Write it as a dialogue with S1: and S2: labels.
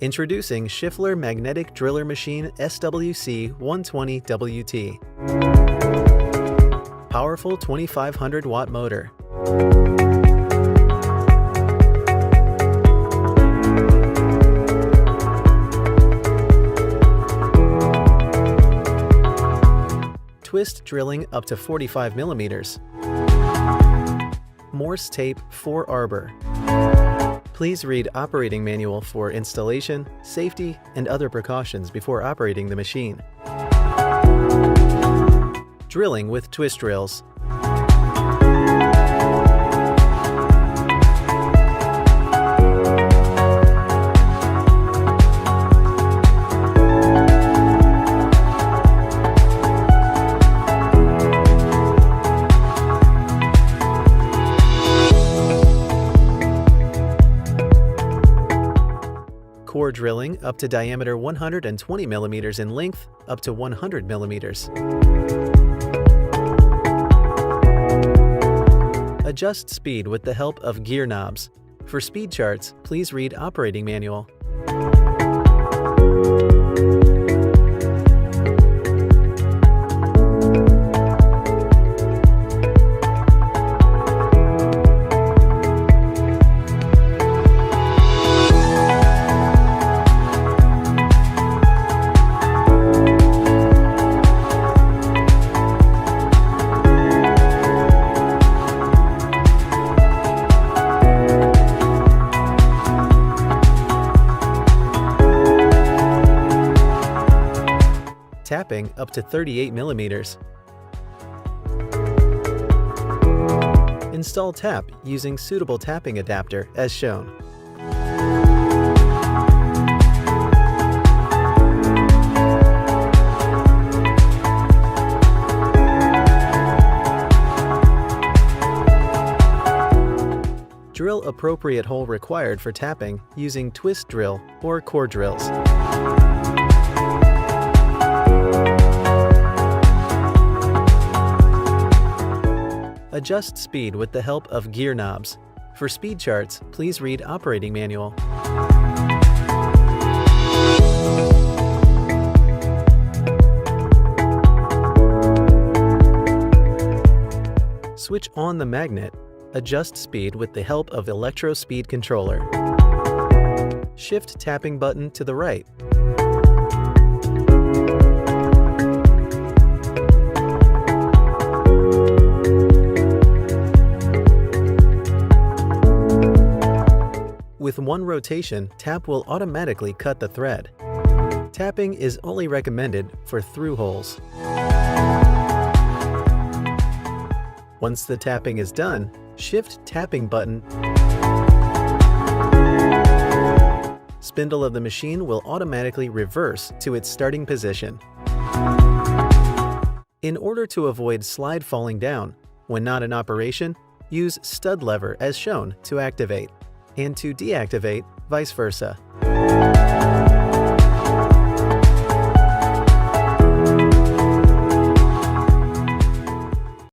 S1: Introducing Schifler Magnetic Driller Machine SWC 120WT. Powerful 2500 watt motor. Twist drilling up to 45 millimeters. Morse tape 4 arbor. Please read operating manual for installation, safety, and other precautions before operating the machine. Drilling with twist drills. Core drilling up to diameter 120 millimeters in length up to 100 millimeters. Adjust speed with the help of gear knobs. For speed charts, please read operating manual. Tapping up to 38 millimeters. Install tap using suitable tapping adapter as shown. Drill appropriate hole required for tapping using twist drill or core drills. Adjust speed with the help of gear knobs. For speed charts, please read operating manual. Switch on the magnet. Adjust speed with the help of electro speed controller. Shift tapping button to the right. With one rotation, tap will automatically cut the thread. Tapping is only recommended for through holes. Once the tapping is done, shift tapping button. Spindle of the machine will automatically reverse to its starting position. In order to avoid slide falling down, when not in operation, use stud lever as shown to activate, and to deactivate, vice versa.